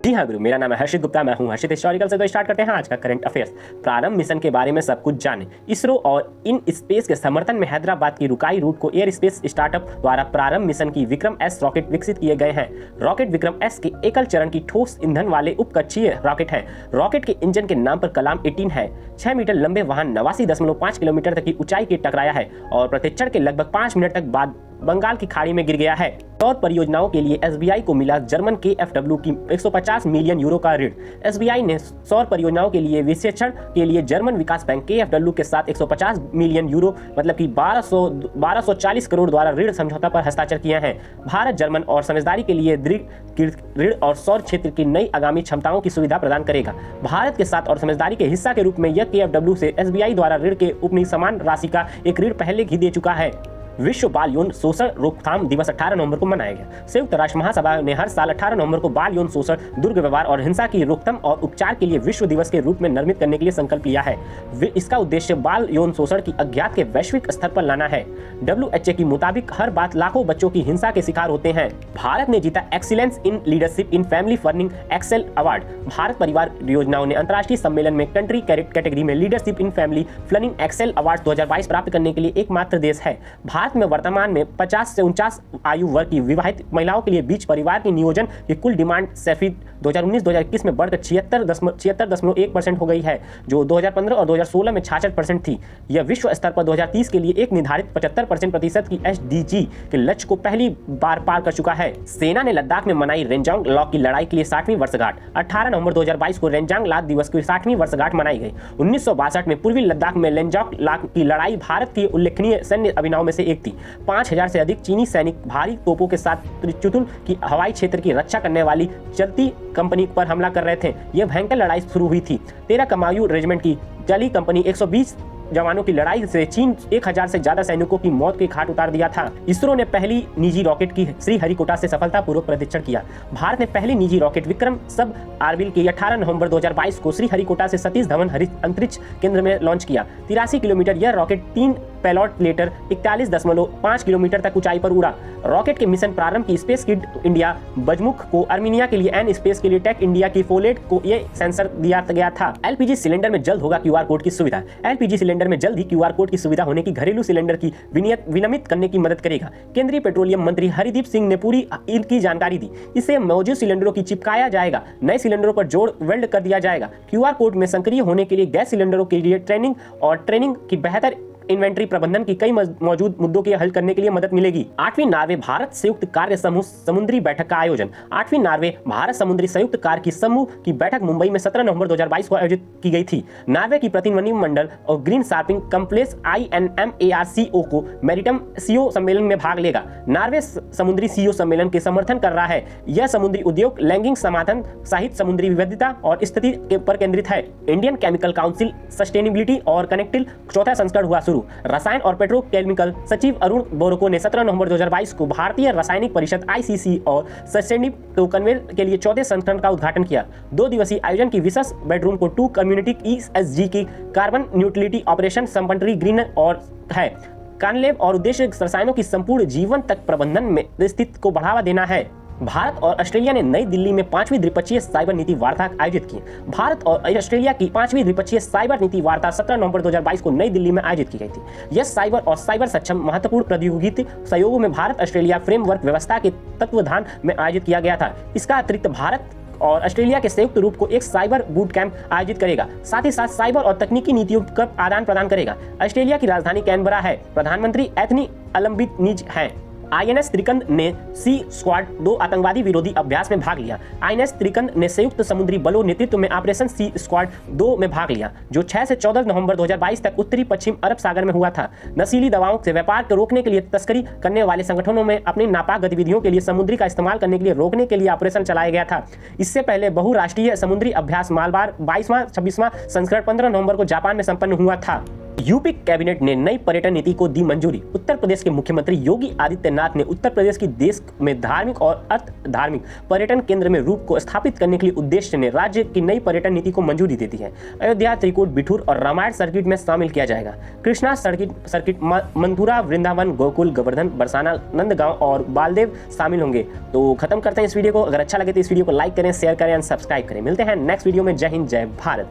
जी हाँ गुरु, मेरा नाम है हर्षित गुप्ता। मैं हूँ हर्षित हिस्टोरिकल से। तो स्टार्ट करते हैं आज का करंट अफेयर्स। प्रारंभ मिशन के बारे में सब कुछ जाने। इसरो और इन स्पेस के समर्थन में हैदराबाद की रुकाई रूट को एयर स्पेस स्टार्टअप द्वारा प्रारंभ मिशन की विक्रम एस रॉकेट विकसित किए गए हैं। रॉकेट विक्रम एस के एकल चरण की ठोस ईंधन वाले उपकक्षीय रॉकेट है। रॉकेट के इंजन के नाम पर कलाम 18 है। 6 मीटर लंबे वाहन 89.5 किलोमीटर तक की ऊंचाई के टकराया है और प्रतिक्षण के लगभग 5 मिनट तक बाद बंगाल की खाड़ी में गिर गया है। सौर परियोजनाओं के लिए एसबीआई को मिला जर्मन KfW की 150 मिलियन यूरो का ऋण। एसबीआई ने सौर परियोजनाओं के लिए विश्लेषण के लिए जर्मन विकास बैंक KfW के साथ 150 मिलियन यूरो मतलब कि 1240 करोड़ द्वारा ऋण समझौता पर हस्ताक्षर किया है। भारत जर्मन और समझदारी के लिए दृढ़ ऋण और सौर क्षेत्र की नई आगामी क्षमताओं की सुविधा प्रदान करेगा। भारत के साथ और समझदारी के हिस्सा के रूप में यह KfW से एसबीआई द्वारा ऋण के उपनी समान राशि का एक ऋण पहले ही दे चुका है। विश्व बाल यौन शोषण रोकथाम दिवस 18 नवंबर को मनाया गया। संयुक्त राष्ट्र महासभा ने हर साल 18 नवंबर को बाल यौन शोषण, दुर्व्यवहार और हिंसा की रोकथाम और उपचार के लिए विश्व दिवस के रूप में निर्मित करने के लिए संकल्प लिया है। इसका उद्देश्य बाल यौन शोषण की अज्ञात के वैश्विक स्तर पर लाना है। WHO के मुताबिक हर बात लाखों बच्चों की हिंसा के शिकार होते हैं। भारत ने जीता excellence in leadership in family planning excel award. Bharat परिवार योजनाओं ने अंतर्राष्ट्रीय सम्मेलन में कंट्री कैटेगरी में leadership in family planning excel award 2022 प्राप्त करने के लिए एकमात्र देश है। भारत में वर्तमान में 50 से 49 आयु वर्ग की विवाहित महिलाओं के लिए बीच परिवार के नियोजन की कुल डिमांड सैफी 2019-2021 में बढ़कर 76.1% हो गई है, जो 2015 और 2016 में 66% थी। यह विश्व स्तर पर 2030 के लिए एक निर्धारित 75% की SDG के लक्ष्य को पहली बार पार कर चुका है। सेना ने लद्दाख में मनाई रेंजांग लॉ की लड़ाई के लिए 60वीं वर्षगांठ। 18 नवंबर 2022 को रेंजांग लाद दिवस की 60वीं वर्षगांठ मनाई गई। 1962 में पूर्वी लद्दाख में रेंजांग लॉ की लड़ाई भारत की उल्लेखनीय सैन्य अभियानों में से एक थी। 5000 से अधिक चीनी सैनिक भारी तोपों के साथ त्रिचुतुल की हवाई क्षेत्र की रक्षा करने वाली चलती कंपनी पर हमला कर रहे थे। यह भयंकर लड़ाई शुरू हुई थी। 13 कमायू रेजिमेंट की चली कंपनी 120 जवानों की लड़ाई से चीन 1000 से ज्यादा सैनिकों की मौत के घाट उतार दिया था। इसरो ने पहली निजी रॉकेट की श्रीहरिकोटा से सफलतापूर्वक परीक्षण किया। भारत ने पहली निजी रॉकेट विक्रम सब आर्बिल के 18 नवंबर 2022 को श्रीहरिकोटा से सतीश धवन अंतरिक्ष केंद्र में लॉन्च किया। 83 किलोमीटर यह रॉकेट 3 पेलॉट लेटर 41.5 किलोमीटर तक ऊंचाई पर उड़ा। रॉकेट के मिशन प्रारंभ की स्पेस किड इंडिया बजमुख को अर्मीनिया के लिए एन स्पेस के लिए टेक इंडिया की फोलेट को यह सेंसर दिया गया था। LPG सिलेंडर में जल्द होगा QR कोड की सुविधा। LPG सिलेंडर में जल्द ही QR कोड की सुविधा होने की घरेलू सिलेंडर की विनियमित करने की मदद करेगा। केंद्रीय पेट्रोलियम मंत्री हरदीप सिंह ने पूरी की जानकारी दी। इससे मौजूद सिलेंडरों की चिपकाया जाएगा, नए सिलेंडरों पर जोड़ वेल्ड कर दिया जाएगा। QR कोड में सक्रिय होने के लिए गैस सिलेंडरों के लिए ट्रेनिंग की बेहतर इन्वेंट्री प्रबंधन की कई मौजूद मुद्दों के हल करने के लिए मदद मिलेगी। 8वीं नॉर्वे भारत संयुक्त कार्य समूह समुद्री बैठक का आयोजन। 8वीं नॉर्वे भारत समुद्री संयुक्त कार्य की समूह की बैठक मुंबई में 17 नवंबर 2022 को आयोजित की गई थी। नॉर्वे की प्रतिनिधिमंडल और ग्रीन शार्पिंग कम्प्लेक्स INMARCO को मैरिटाइम CO सम्मेलन में भाग लेगा। नॉर्वे समुद्री CO सम्मेलन के समर्थन कर रहा है। यह समुद्री उद्योग, लैंगिक समाधान सहित समुद्री विविधता और स्थिति पर केंद्रित है। इंडियन केमिकल काउंसिल सस्टेनेबिलिटी और कनेक्टिव चौथा संस्करण हुआ शुरू। रसायन और पेट्रोकेमिकल सचिव अरुण बोरको ने 17 नवंबर 2022 को भारतीय रासायनिक परिषद ICC और सस्टेनेबिलिटी कन्वेल के लिए 14 संस्करण का उद्घाटन किया। 2 दिवसीय आयोजन की विशेष बेडरूम को 2 कम्युनिटी ESG की कार्बन न्यूट्रलिटी ऑपरेशन संपन्नरी ग्रीन और है। कॉन्क्लेव और उद्देश्य रसायनों की संपूर्ण जीवन तक प्रबंधन में स्थिति को बढ़ावा देना है। भारत और ऑस्ट्रेलिया ने नई दिल्ली में 5वीं द्विपक्षीय साइबर नीति वार्ता आयोजित की। भारत और ऑस्ट्रेलिया की 5वीं द्विपक्षीय साइबर नीति वार्ता 17 नवंबर 2022 को नई दिल्ली में आयोजित की गई थी। यह साइबर और साइबर सक्षम महत्वपूर्ण प्रौद्योगिकी सहयोगों में भारत ऑस्ट्रेलिया फ्रेमवर्क व्यवस्था के तत्वावधान में आयोजित किया गया था। इसका अतिरिक्त भारत और ऑस्ट्रेलिया के संयुक्त रूप को एक साइबर बूट कैंप आयोजित करेगा। साथ ही साथ साइबर और तकनीकी नीतियों का आदान प्रदान करेगा। ऑस्ट्रेलिया की राजधानी कैनबरा है। प्रधानमंत्री एथनी अल्बनीज़ हैं। INS त्रिकंद ने सी स्क्वाड 2 आतंकवादी विरोधी अभ्यास में भाग लिया। INS त्रिकंद ने संयुक्त समुद्री बलों नेतृत्व में ऑपरेशन सी स्क्वाड 2 में भाग लिया, जो 6 से 14 नवंबर 2022 तक उत्तरी पश्चिम अरब सागर में हुआ था। नशीली दवाओं से व्यापार को रोकने के लिए तस्करी करने वाले संगठनों में अपनी नापाक गतिविधियों के लिए समुद्री का इस्तेमाल करने के लिए रोकने के लिए ऑपरेशन चलाया गया था। इससे पहले बहुराष्ट्रीय समुद्री अभ्यास मालबार 22वां संस्करण 15 नवंबर को जापान में संपन्न हुआ था। यूपी कैबिनेट ने नई पर्यटन नीति को दी मंजूरी। उत्तर प्रदेश के मुख्यमंत्री योगी आदित्यनाथ आदित्यनाथ ने उत्तर प्रदेश की देश में धार्मिक और अर्थ धार्मिक पर्यटन केंद्र में रूप को स्थापित करने के लिए उद्देश्य ने राज्य की नई पर्यटन नीति को मंजूरी दे दी है। अयोध्या, त्रिकूट, बिठूर और रामायण सर्किट में शामिल किया जाएगा। कृष्णा सर्किट मथुरा, वृंदावन, गोकुल, गोवर्धन, बरसाना, नंदगांव और बालदेव शामिल होंगे। तो खत्म करते हैं इस वीडियो को। अगर अच्छा लगे तो इस वीडियो को लाइक करें, शेयर करें एंड सब्सक्राइब करें। मिलते हैं नेक्स्ट वीडियो में। जय हिंद, जय भारत।